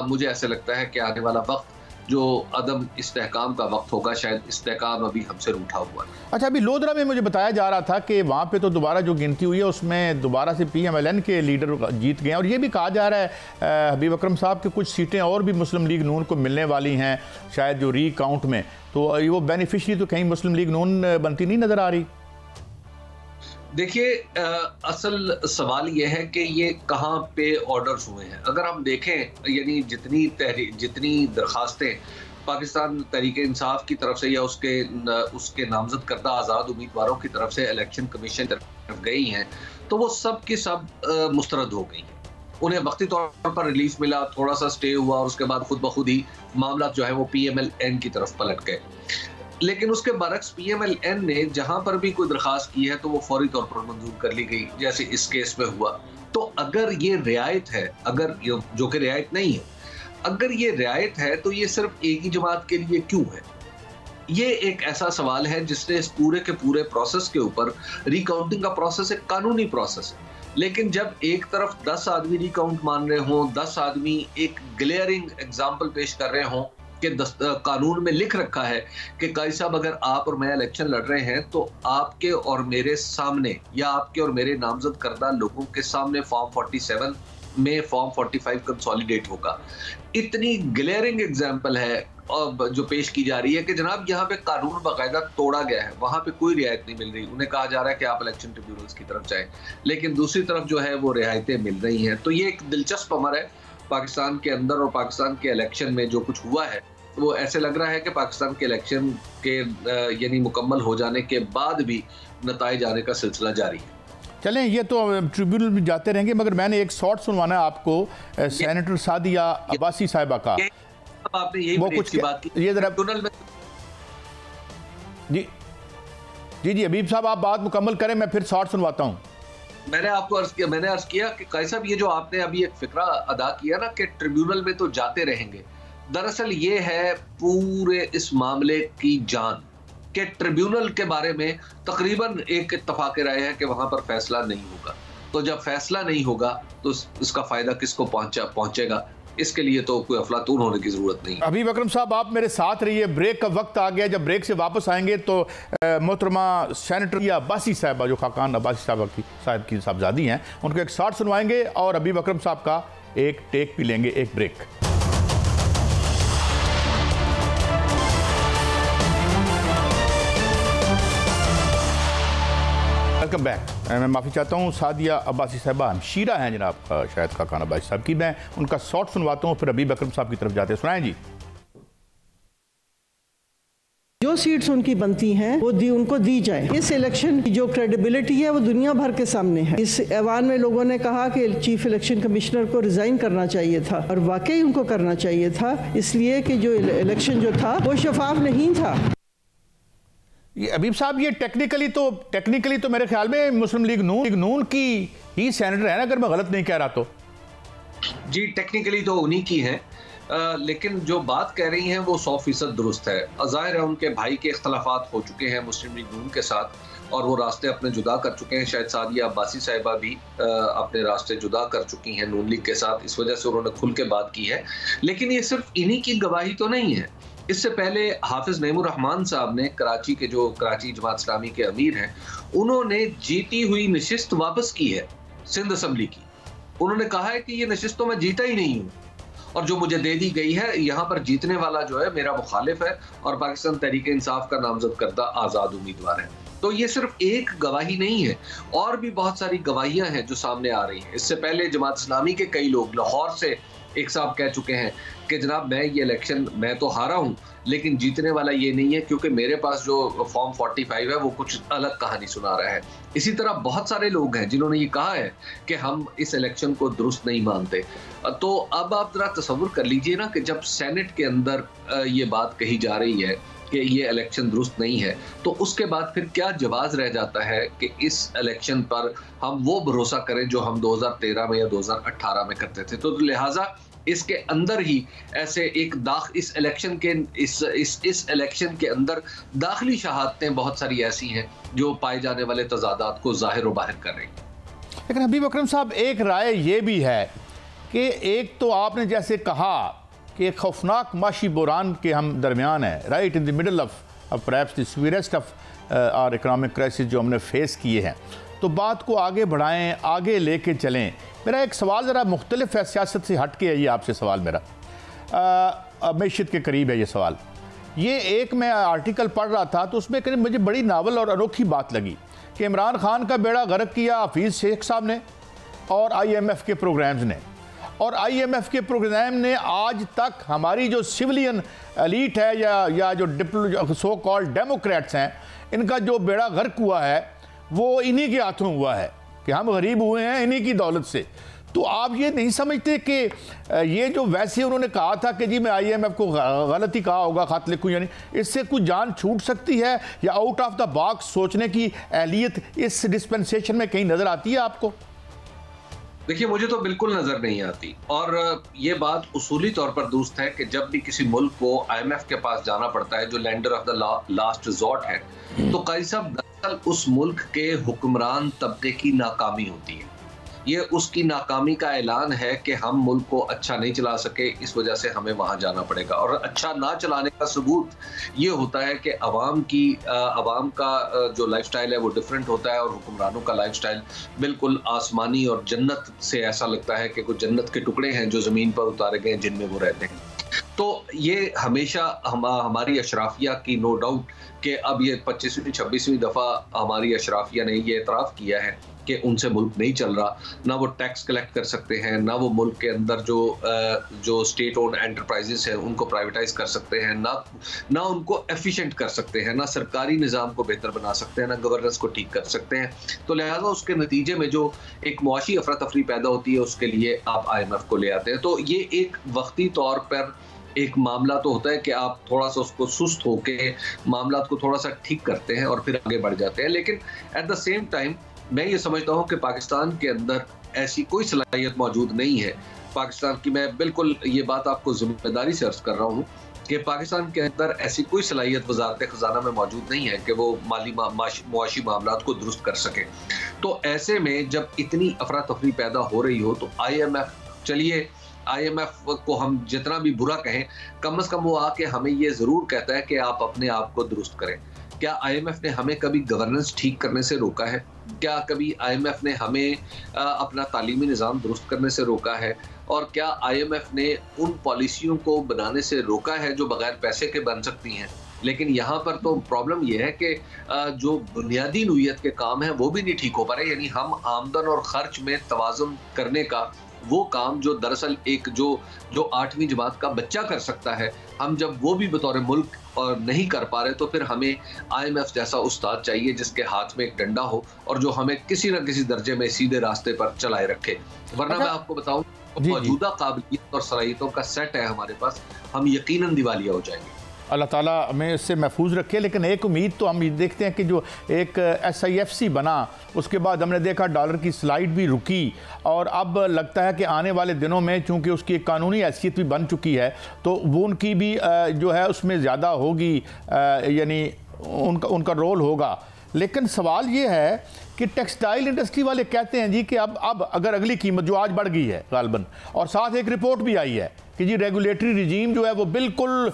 मुझे ऐसे लगता है कि आने वाला वक्त जो अदम इस्तेहकाम का वक्त होगा, शायद इस्तेहकाम अभी हमसे रूठा हुआ है। अच्छा, अभी लोधरा में मुझे बताया जा रहा था कि वहाँ पे तो दोबारा जो गिनती हुई है उसमें दोबारा से PMLN के लीडर जीत गए और ये भी कहा जा रहा है हबीब अकरम साहब कि कुछ सीटें और भी मुस्लिम लीग नून को मिलने वाली हैं शायद जो रीकाउंट में, तो वो बेनिफिशरी तो कहीं मुस्लिम लीग नून बनती नहीं नज़र आ रही। देखिए, असल सवाल यह है कि ये कहाँ पे ऑर्डर्स हुए हैं। अगर हम देखें, यानी जितनी दरखास्तें पाकिस्तान तहरीक इंसाफ की तरफ से या उसके नामजद करदा आज़ाद उम्मीदवारों की तरफ से इलेक्शन कमीशन तरफ गई हैं, तो वो सब की सब मुस्तरद हो गई हैं। उन्हें वक्ती तौर पर रिलीफ मिला, थोड़ा सा स्टे हुआ और उसके बाद खुद ब खुद ही मामला जो है वो PMLN की तरफ पलट गए। लेकिन उसके बरक्स PMLN ने जहां पर भी कोई दरखास्त की है तो वो फौरी तौर पर मंजूर कर ली गई, जैसे इस केस में हुआ। तो अगर ये रियायत है, अगर जो कि रियायत नहीं है, अगर ये रियायत है तो ये सिर्फ एक ही जमात के लिए क्यों है? ये एक ऐसा सवाल है जिसने इस पूरे के पूरे प्रोसेस के ऊपर, रिकाउंटिंग का प्रोसेस एक कानूनी प्रोसेस है, लेकिन जब एक तरफ 10 आदमी रिकाउंट मान रहे हों, 10 आदमी एक ग्लेयरिंग एग्जाम्पल पेश कर रहे हों कि कानून में लिख रखा है कि काजी साहब अगर आप और मैं इलेक्शन लड़ रहे हैं तो आपके और मेरे सामने या आपके और मेरे नामजद करदा लोगों के सामने फॉर्म 47 में फॉर्म 45 कंसोलिडेट होगा। इतनी ग्लेयरिंग एग्जाम्पल है और जो पेश की जा रही है कि जनाब यहाँ पे कानून बाकायदा तोड़ा गया है, वहां पे कोई रियायत नहीं मिल रही। उन्हें कहा जा रहा है कि आप इलेक्शन ट्रिब्यूनल्स की तरफ जाएं, लेकिन दूसरी तरफ जो है वो रियायतें मिल रही हैं। तो ये एक दिलचस्प अमर है पाकिस्तान के अंदर, और पाकिस्तान के इलेक्शन में जो कुछ हुआ है वो ऐसे लग रहा है कि पाकिस्तान के इलेक्शन के यानी मुकम्मल हो जाने के बाद भी नताइज आने का सिलसिला जारी है। चलें, ये तो ट्रिब्यूनल में जाते रहेंगे, मगर मैंने एक शॉर्ट सुनवाना है आपको सेनेटर सादिया अब्बासी साहिबा का। आपने यही वो कुछ की बात की, ये जरा ट्रिब्यूनल में। जी हबीब साहब आप बात मुकम्मल करें, मैं फिर शॉर्ट सुनवाता हूँ। मैंने आपको अर्ज किया कि कायद साहब ये जो आपने अभी एक फिक्रा अदा किया ना कि ट्रिब्यूनल में तो जाते रहेंगे, दरअसल ये है पूरे इस मामले की जान कि ट्रिब्यूनल के बारे में तकरीबन एक इत्तफाक राय है कि वहां पर फैसला नहीं होगा। तो जब फैसला नहीं होगा तो इसका फायदा किसको पहुंचेगा? इसके लिए तो कोई अफलातून होने की जरूरत नहीं। हबीब अकरम साहब आप मेरे साथ रहिए, ब्रेक का वक्त आ गया। जब ब्रेक से वापस आएंगे तो मोहतरमा सेनेटर या अब्बासी साहबा, जो खाकान अब्बासी साहब की साहबजादी हैं, उनको एक शॉर्ट सुनवाएंगे और हबीब अकरम साहब का एक टेक भी लेंगे। एक ब्रेक। Welcome back. मैं माफ़ी चाहता हूँ, सादिया अब्बासी साहबा हमशीरा हैं जनाब शायद खाकान अब्बासी साहब की। मैं उनका शॉर्ट सुनवाता हूँ, फिर हबीब अकरम साहब की तरफ जाते हैं। सुनाएं जी। जो सीट्स उनकी बनती हैं वो उनको दी जाए। इस इलेक्शन की जो क्रेडिबिलिटी है वो दुनिया भर के सामने है। इस ऐवान में लोगों ने कहा कि चीफ इलेक्शन कमिश्नर को रिजाइन करना चाहिए था, और वाकई उनको करना चाहिए था, इसलिए कि जो इलेक्शन जो था वो शफाफ नहीं था। ये हबीब साहब, ये टेक्निकली तो मेरे ख्याल में मुस्लिम लीग नून की ही सेनेटर है ना, अगर मैं गलत नहीं कह रहा तो। जी टेक्निकली तो उन्हीं की है, लेकिन जो बात कह रही हैं वो 100% दुरुस्त है। ज़ाहिर है उनके भाई के इख्तलाफात हो चुके हैं मुस्लिम लीग नून के साथ, और वो रास्ते अपने जुदा कर चुके हैं। शायद सादिया अब्बासी साहिबा भी अपने रास्ते जुदा कर चुकी हैं नून लीग के साथ, इस वजह से उन्होंने खुल के बात की है। लेकिन ये सिर्फ इन्हीं की गवाही तो नहीं है। इससे पहले हाफिज नईमुर रहमान साहब ने कराची जमात इस्लामी के अमीर हैं, उन्होंने जीती हुई नशिस्त वापस की है सिंध असम्बली की। उन्होंने कहा है कि ये नशिस्त तो मैं जीता ही नहीं हूँ, और जो मुझे दे दी गई है यहाँ पर जीतने वाला जो है मेरा मुखालिफ है और पाकिस्तान तहरीक इंसाफ का नामजद करदा आज़ाद उम्मीदवार है। तो ये सिर्फ एक गवाही नहीं है, और भी बहुत सारी गवाहियां हैं जो सामने आ रही हैं। इससे पहले जमात इस्लामी के कई लोग, लाहौर से एक साहब कह चुके हैं कि जनाब मैं ये इलेक्शन मैं तो हारा हूं, लेकिन जीतने वाला ये नहीं है, क्योंकि मेरे पास जो फॉर्म 45 है वो कुछ अलग कहानी सुना रहा है। इसी तरह बहुत सारे लोग हैं जिन्होंने ये कहा है कि हम इस इलेक्शन को दुरुस्त नहीं मानते। तो अब आप जरा तसव्वुर कर लीजिए ना कि जब सेनेट के अंदर ये बात कही जा रही है कि ये इलेक्शन दुरुस्त नहीं है, तो उसके बाद फिर क्या जवाज रह जाता है कि इस इलेक्शन पर हम वो भरोसा करें जो हम 2013 में या 2018 में करते थे। तो लिहाजा इसके अंदर ही ऐसे एक इस इलेक्शन के अंदर दाखिली शहादतें बहुत सारी ऐसी हैं जो पाए जाने वाले तजादात को जाहिर व बाहिर कर रही हैं। लेकिन हबीब अकरम साहब, एक राय ये भी है कि एक तो आपने जैसे कहा कि एक खौफनाक माशी बुरान के हम दरमियान है, right in the middle of perhaps the severest of our economic crisis जो हमने फेस किए हैं, तो बात को आगे बढ़ाएं, आगे लेके चलें। मेरा एक सवाल ज़रा मुख्तलिफ है, सियासत से हट के है ये आपसे सवाल मेरा, मैशत के करीब है ये सवाल। ये एक मैं आर्टिकल पढ़ रहा था तो उसमें करीब मुझे बड़ी नावल और अनोखी बात लगी कि इमरान खान का बेड़ा गर्क किया हफीज़ शेख साहब ने और IMF के प्रोग्राम्स ने, और IMF के प्रोग्राम ने आज तक हमारी जो सिविलियन एलीट है या जो सो कॉल्ड डेमोक्रेट्स हैं, इनका जो बेड़ा गर्क हुआ है वो इन्हीं के हाथों हुआ है कि हम गरीब हुए हैं इन्हीं की दौलत से। तो आप ये नहीं समझते कि ये जो वैसे उन्होंने कहा था कि जी मैं IMF को गलत ही कहा होगा, खत लिखूँ, यानी इससे कुछ जान छूट सकती है या आउट ऑफ द बॉक्स सोचने की एहलियत इस डिस्पेंसेशन में कहीं नज़र आती है आपको? देखिए, मुझे तो बिल्कुल नज़र नहीं आती, और ये बात उसूली तौर पर दुरुस्त है कि जब भी किसी मुल्क को IMF के पास जाना पड़ता है जो lender of the last resort है, तो कायद साहब दरअसल उस मुल्क के हुक्मरान तबके की नाकामी होती है। ये उसकी नाकामी का ऐलान है कि हम मुल्क को अच्छा नहीं चला सके, इस वजह से हमें वहां जाना पड़ेगा। और अच्छा ना चलाने का सबूत ये होता है कि अवाम का जो लाइफस्टाइल है वो डिफरेंट होता है और हुक्मरानों का लाइफस्टाइल बिल्कुल आसमानी और जन्नत से ऐसा लगता है कि कुछ जन्नत के टुकड़े हैं जो ज़मीन पर उतारे गए जिनमें वो रहते हैं। तो ये हमेशा हमारी अशराफिया की नो डाउट कि अब ये 25वीं 26वीं दफ़ा हमारी अशराफिया ने ये एतराफ़ किया है कि उनसे मुल्क नहीं चल रहा, ना वो टैक्स कलेक्ट कर सकते हैं, ना वो मुल्क के अंदर जो स्टेट ओन एंटरप्राइजेस हैं उनको प्राइवेटाइज कर सकते हैं, ना उनको एफिशिएंट कर सकते हैं, ना सरकारी निज़ाम को बेहतर बना सकते हैं, ना गवर्नेंस को ठीक कर सकते हैं। तो लिहाजा उसके नतीजे में जो एक मुआशी अफरा तफरी पैदा होती है उसके लिए आप IMF को ले आते हैं। तो ये एक वक्ती तौर पर एक मामला तो होता है कि आप थोड़ा सा उसको सुस्त होके मामला को थोड़ा सा ठीक करते हैं और फिर आगे बढ़ जाते हैं, लेकिन एट द सेम टाइम मैं ये समझता हूँ कि पाकिस्तान के अंदर ऐसी कोई सलाहियत मौजूद नहीं है। पाकिस्तान की मैं बिल्कुल ये बात आपको जिम्मेदारी से अर्ज कर रहा हूँ कि पाकिस्तान के अंदर ऐसी कोई सलाहियत वजारत खजाना में मौजूद नहीं है कि वो माली मुआशी मामलात को दुरुस्त कर सके। तो ऐसे में जब इतनी अफरा तफरी पैदा हो रही हो तो IMF, चलिए IMF को हम जितना भी बुरा कहें, कम से कम वो आके हमें ये ज़रूर कहता है कि आप अपने आप को दुरुस्त करें। क्या IMF ने हमें कभी गवर्नेंस ठीक करने से रोका है? क्या कभी IMF ने हमें अपना तालीमी निज़ाम दुरुस्त करने से रोका है? और क्या IMF ने उन पॉलिसियों को बनाने से रोका है जो बगैर पैसे के बन सकती हैं? लेकिन यहाँ पर तो प्रॉब्लम यह है कि जो बुनियादी नौइयत के काम हैं वो भी नहीं ठीक हो पा रहे। यानी हम आमदन और खर्च में तवाज़ुन करने का वो काम जो दरअसल एक जो 8वीं जमात का बच्चा कर सकता है, हम जब वो भी बतौर मुल्क और नहीं कर पा रहे तो फिर हमें IMF जैसा उस्ताद चाहिए जिसके हाथ में एक डंडा हो और जो हमें किसी न किसी दर्जे में सीधे रास्ते पर चलाए रखे। वरना मैं आपको बताऊं, मौजूदा काबिलियत और सलाहियतों का सेट है हमारे पास, हम यकीनन दिवालिया हो जाएंगे। अल्लाह ताला हमें इससे महफूज रखे। लेकिन एक उम्मीद तो हम देखते हैं कि जो एक SIFC बना उसके बाद हमने देखा डॉलर की स्लाइड भी रुकी और अब लगता है कि आने वाले दिनों में चूँकि उसकी एक कानूनी हैसियत भी बन चुकी है तो वो उनकी भी जो है उसमें ज़्यादा होगी, यानी उनका रोल होगा। लेकिन सवाल ये है कि टेक्सटाइल इंडस्ट्री वाले कहते हैं जी कि अब अगर अगली कीमत जो आज बढ़ गई है गालबन, और साथ एक रिपोर्ट भी आई है कि जी रेगुलेटरी रिजीम जो है वो बिल्कुल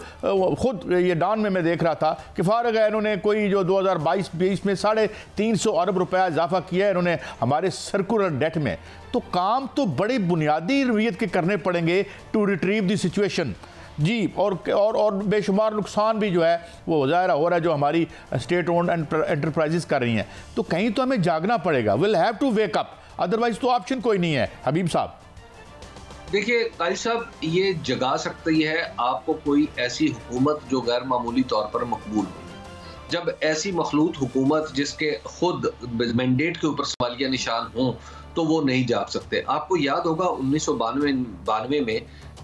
खुद ये डान में मैं देख रहा था कि फारग है, इन्होंने कोई जो 2022-23 में 350 अरब रुपया इजाफा किया है इन्होंने हमारे सर्कुलर डेट में। तो काम तो बड़े बुनियादी नौइयत के करने पड़ेंगे टू रिट्रीव द सिचुएशन जी। और बेशुमार नुकसान भी जो है वो ज़ाहिर हो रहा है जो हमारी स्टेट ओन्ड एंटरप्राइजेस कर रही हैं। तो कहीं तो हमें जागना पड़ेगा, will have to wake up, otherwise तो ऑप्शन कोई नहीं है। हबीब साहब देखिए काजी साहब, ये जगा सकती है आपको कोई ऐसी हुकूमत जो गैर मामूली तौर पर मकबूल हो। जब ऐसी मखलूत हुकूमत जिसके खुद मैंडेट के ऊपर सवालिया निशान हों तो वो नहीं जाग सकते। आपको याद होगा 1992 में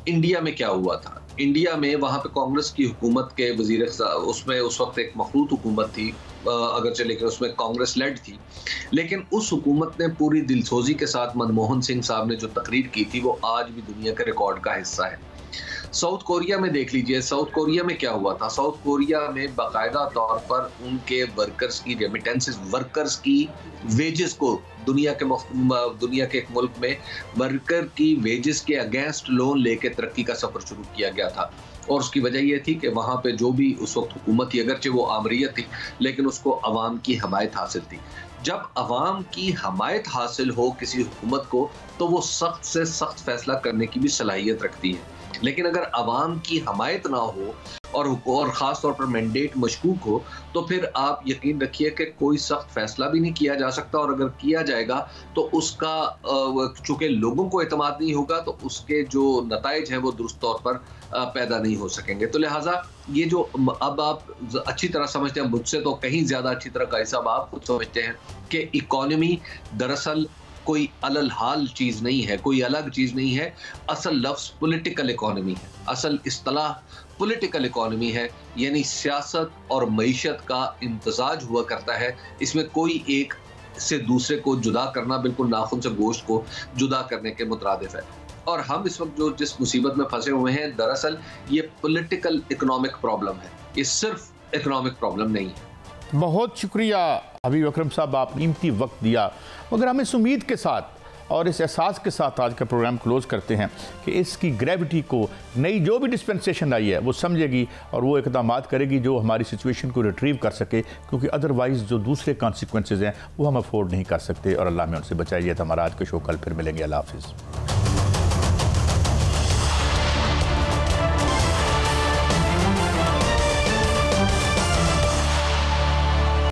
इंडिया में क्या हुआ था। इंडिया में वहाँ पे कांग्रेस की हुकूमत के वजीर, उसमें उस वक्त एक मखलूत हुकूमत थी अगरचे, लेकिन उसमें कांग्रेस लेड थी। लेकिन उस हुकूमत ने पूरी दिलसोजी के साथ मनमोहन सिंह साहब ने जो तकरीर की थी वो आज भी दुनिया के रिकॉर्ड का हिस्सा है। साउथ कोरिया में देख लीजिए, साउथ कोरिया में क्या हुआ था। साउथ कोरिया में बाकायदा तौर पर उनके वर्कर्स की रेमिटेंसेस, वर्कर्स की वेजेस को दुनिया के एक मुल्क में वर्कर की वेजेस के अगेंस्ट लोन लेके तरक्की का सफर शुरू किया गया था। और उसकी वजह यह थी कि वहाँ पे जो भी उस वक्त हुकूमत थी, अगरचे वो आमरीयत थी, लेकिन उसको अवाम की हमायत हासिल थी। जब अवाम की हमायत हासिल हो किसी हुकूमत को तो वो सख्त से सख्त फैसला करने की भी सलाहियत रखती है। लेकिन अगर अवाम की हमायत ना हो और ख़ास तौर पर मैंडेट मशकूक हो तो फिर आप यकीन रखिए कि कोई सख्त फैसला भी नहीं किया जा सकता। और अगर किया जाएगा तो उसका चूँकि लोगों को एतमाद नहीं होगा तो उसके जो नताइज हैं वो दुरुस्त तौर पर पैदा नहीं हो सकेंगे। तो लिहाजा ये जो अब आप अच्छी तरह समझते हैं, मुझसे तो कहीं ज़्यादा अच्छी तरह काजी साहब आप खुद समझते हैं कि इकॉनमी दरअसल कोई अलल हाल चीज़ नहीं है, कोई अलग चीज़ नहीं है। असल लफ्ज़ पॉलिटिकल इकॉनमी है, असल इस्तिलाह पॉलिटिकल इकॉनमी है, यानी सियासत और मईशत का इम्तजाज हुआ करता है। इसमें कोई एक से दूसरे को जुदा करना बिल्कुल नाखून से गोश्त को जुदा करने के मुतरादिफ है। और हम इस वक्त जो जिस मुसीबत में फंसे हुए हैं दरअसल ये पॉलिटिकल इकोनॉमिक प्रॉब्लम है, ये सिर्फ इकोनॉमिक प्रॉब्लम नहीं है। बहुत शुक्रिया हबीब अकरम साहब, आपने कीमती वक्त दिया। मगर हम इस उम्मीद के साथ और इस एहसास के साथ आज का प्रोग्राम क्लोज़ करते हैं कि इसकी ग्रेविटी को नई जो भी डिस्पेंसेशन आई है वो समझेगी और वो इक़दाम करेगी जो हमारी सिचुएशन को रिट्रीव कर सके, क्योंकि अदरवाइज़ जो दूसरे कॉन्सिक्वेंसेज हैं वो हम अफोर्ड नहीं कर सकते। और अल्लाह में उनसे बचाइए। तो हमारा आज का शो कल फिर मिलेंगे। अल्लाह हाफ़िज़।